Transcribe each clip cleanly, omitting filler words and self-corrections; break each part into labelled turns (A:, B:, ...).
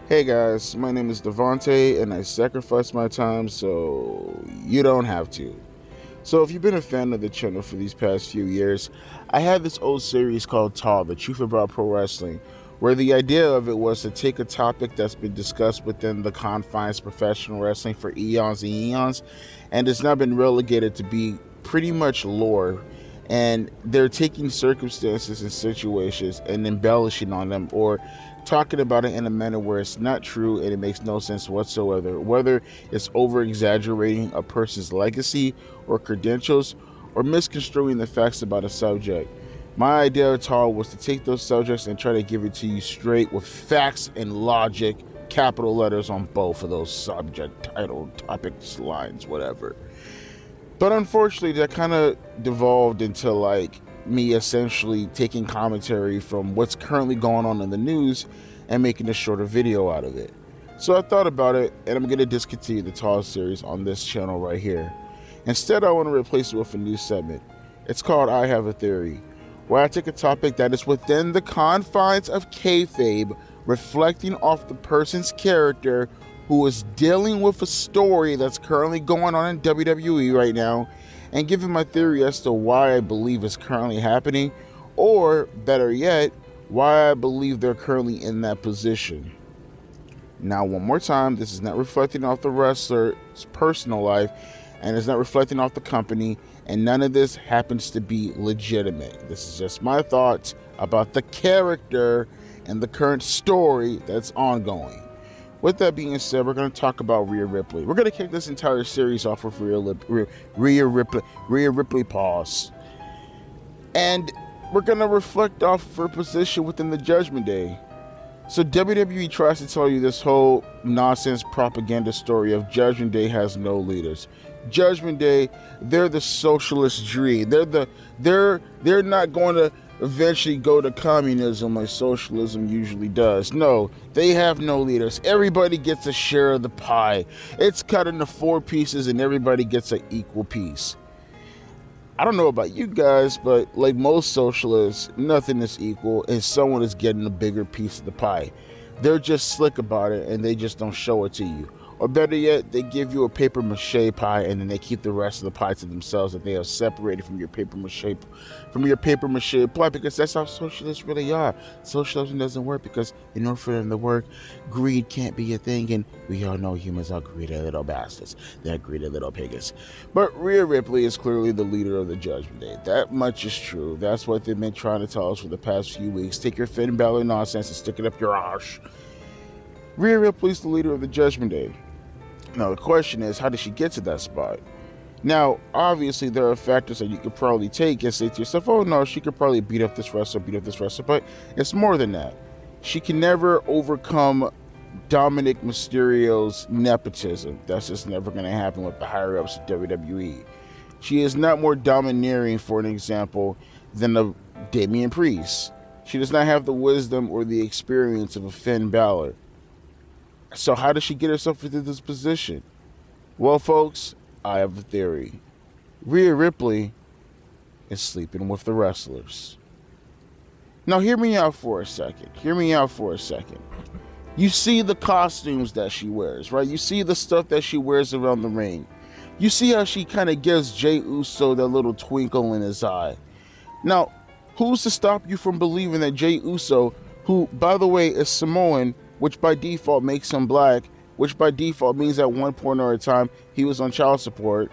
A: Hey guys, my name is Devonte and I sacrifice my time so you don't have to. So if you've been a fan of the channel for these past few years, I had this old series called Tall, The Truth About Pro Wrestling, where the idea of it was to take a topic that's been discussed within the confines of professional wrestling for eons and eons, and it's now been relegated to be pretty much lore. And they're taking circumstances and situations and embellishing on them or talking about it in a manner where it's not true and it makes no sense whatsoever, whether it's over exaggerating a person's legacy or credentials or misconstruing the facts about a subject. My idea at all was to take those subjects and try to give it to you straight with facts and logic, capital letters on both of those subject, title, topics, lines, whatever. But unfortunately, that kind of devolved into like me essentially taking commentary from what's currently going on in the news and making a shorter video out of it. So I thought about it, and I'm going to discontinue the Tall series on this channel right here. Instead, I want to replace it with a new segment. It's called I Have a Theory, where I take a topic that is within the confines of kayfabe, reflecting off the person's character who is dealing with a story that's currently going on in WWE right now, and giving my theory as to why I believe it's currently happening, or better yet, why I believe they're currently in that position. Now, one more time, this is not reflecting off the wrestler's personal life, and it's not reflecting off the company, and none of this happens to be legitimate. This is just my thoughts about the character and the current story that's ongoing. With that being said, we're going to talk about Rhea Ripley. We're going to kick this entire series off with Rhea Ripley pause. And we're going to reflect off her position within the Judgment Day. So WWE tries to tell you this whole nonsense propaganda story of Judgment Day has no leaders. Judgment Day, they're the socialist dream. They're not going to eventually go to communism like socialism usually does. No, they have no leaders. Everybody gets a share of the pie. It's cut into 4 pieces and everybody gets an equal piece. I don't know about you guys, but like most socialists, nothing is equal and someone is getting a bigger piece of the pie. They're just slick about it and they just don't show it to you. Or better yet, they give you a paper mache pie and then they keep the rest of the pie to themselves that they have separated from your paper mache pie, because that's how socialists really are. Socialism doesn't work because in order for them to work, greed can't be a thing, and we all know humans are greedy little bastards. They're greedy little piggies. But Rhea Ripley is clearly the leader of the Judgment Day. That much is true. That's what they've been trying to tell us for the past few weeks. Take your Finn Balor nonsense and stick it up your arse. Rhea Ripley's the leader of the Judgment Day. Now, the question is, how did she get to that spot? Now, obviously, there are factors that you could probably take and say to yourself, oh no, she could probably beat up this wrestler, but it's more than that. She can never overcome Dominic Mysterio's nepotism. That's just never going to happen with the higher-ups of WWE. She is not more domineering, for an example, than a Damian Priest. She does not have the wisdom or the experience of a Finn Balor. So how does she get herself into this position? Well, folks, I have a theory. Rhea Ripley is sleeping with the wrestlers. Now, hear me out for a second. You see the costumes that she wears, right? You see the stuff that she wears around the ring. You see how she kind of gives Jey Uso that little twinkle in his eye. Now, who's to stop you from believing that Jey Uso, who, by the way, is Samoan, which by default makes him black, which by default means at one point or a time he was on child support.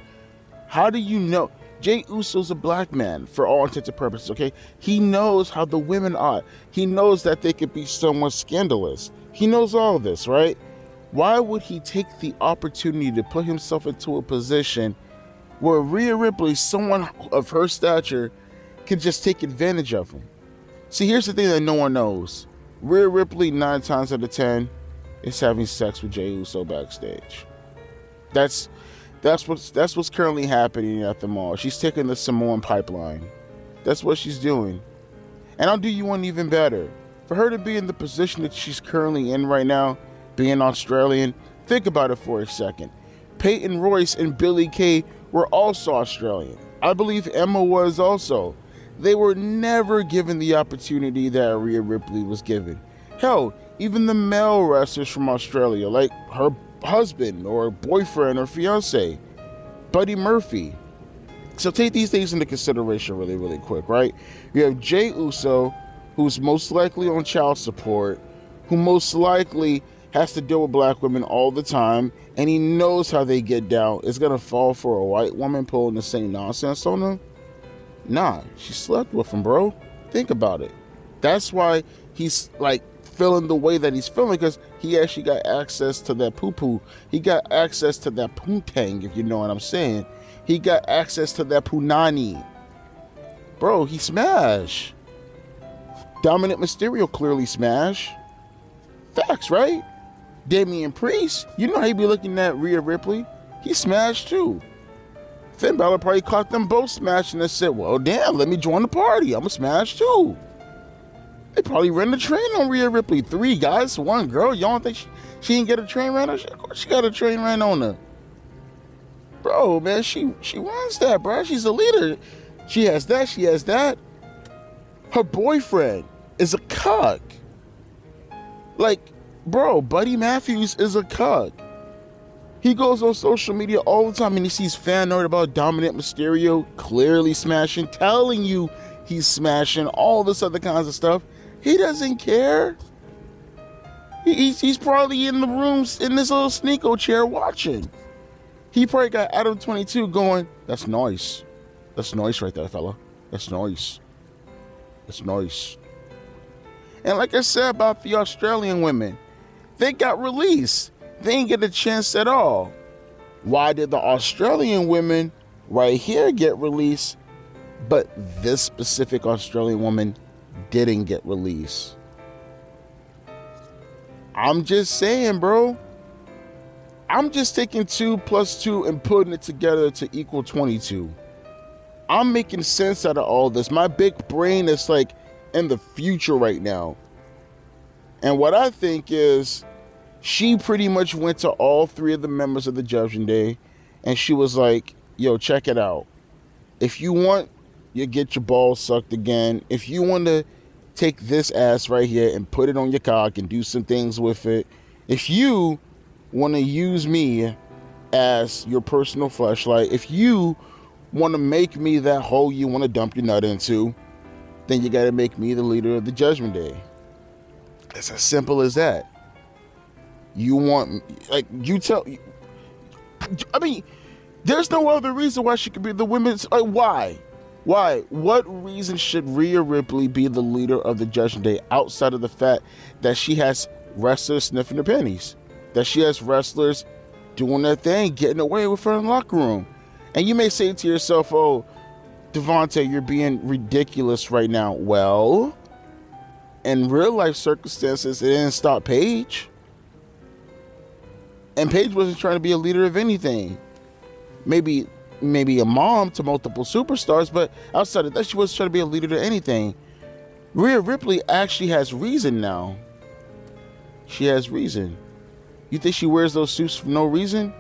A: How do you know? Jey Uso's a black man for all intents and purposes, okay? He knows how the women are. He knows that they could be somewhat scandalous. He knows all of this, right? Why would he take the opportunity to put himself into a position where Rhea Ripley, someone of her stature, can just take advantage of him? See, here's the thing that no one knows. Rhea Ripley, 9 times out of 10, is having sex with Jey Uso backstage. That's what's currently happening at the mall. She's taking the Samoan pipeline. That's what she's doing. And I'll do you one even better. For her to be in the position that she's currently in right now, being Australian, think about it for a second. Peyton Royce and Billie Kay were also Australian. I believe Emma was also. They were never given the opportunity that Rhea Ripley was given. Hell, even the male wrestlers from Australia, like her husband or boyfriend or fiance, Buddy Murphy. So take these things into consideration really, really quick, right? You have Jey Uso, who's most likely on child support, who most likely has to deal with black women all the time, and he knows how they get down. Is gonna fall for a white woman pulling the same nonsense on him? Nah, she slept with him, bro. Think about it. That's why he's like feeling the way that he's feeling, because he actually got access to that poo-poo. He got access to that poontang, if you know what I'm saying. He got access to that punani. Bro, he smash. Dominant Mysterio clearly smash. Facts, right? Damian Priest, you know how he be looking at Rhea Ripley? He smashed too. Finn Balor probably caught them both smashing and said, well, damn, let me join the party. I'm going to smash too. They probably ran the train on Rhea Ripley. 3 guys, 1 girl. Y'all don't think she didn't get a train ran on her? Of course she got a train ran on her. Bro, man, she wants that, bro. She's a leader. She has that. She has that. Her boyfriend is a cuck. Like, bro, Buddy Matthews is a cuck. He goes on social media all the time and he sees fan art about Dominant Mysterio clearly smashing, telling you he's smashing, all this other kinds of stuff. He doesn't care. He's probably in the rooms in this little sneako chair watching. He probably got Adam 22 going, that's nice. That's nice right there, fella. That's nice. That's nice. And like I said about the Australian women, they got released. They didn't get a chance at all. Why did the Australian women right here get released, but this specific Australian woman didn't get released? I'm just saying, bro. I'm just taking 2 + 2 and putting it together to equal 22. I'm making sense out of all this. My big brain is like in the future right now. And what I think is, she pretty much went to all 3 of the members of the Judgement Day and she was like, yo, check it out. If you want, you get your balls sucked again. If you want to take this ass right here and put it on your cock and do some things with it. If you want to use me as your personal fleshlight, if you want to make me that hole you want to dump your nut into, then you got to make me the leader of the Judgement Day. It's as simple as that. You want, like, you tell, I mean, there's no other reason why she could be the women's, like, why? What reason should Rhea Ripley be the leader of the Judgement Day outside of the fact that she has wrestlers sniffing her panties? That she has wrestlers doing their thing, getting away with her in the locker room. And you may say to yourself, oh, Devontae, you're being ridiculous right now. Well, in real life circumstances, it didn't stop Paige. And Paige wasn't trying to be a leader of anything. Maybe a mom to multiple superstars, but outside of that, she wasn't trying to be a leader to anything. Rhea Ripley actually has reason now. She has reason. You think she wears those suits for no reason?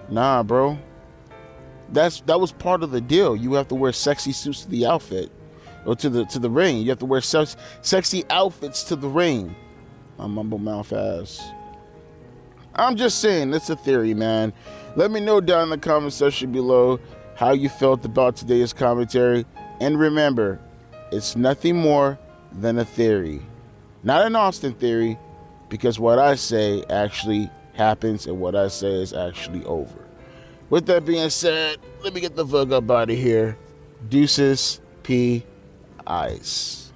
A: Nah, bro. That was part of the deal. You have to wear sexy suits to the outfit, or to the ring. You have to wear sexy outfits to the ring. My mumble mouth ass. I'm just saying, it's a theory, man. Let me know down in the comment section below how you felt about today's commentary. And remember, it's nothing more than a theory. Not an Austin theory, because what I say actually happens and what I say is actually over. With that being said, let me get the fuck up out of here. Deuces, P. Ice.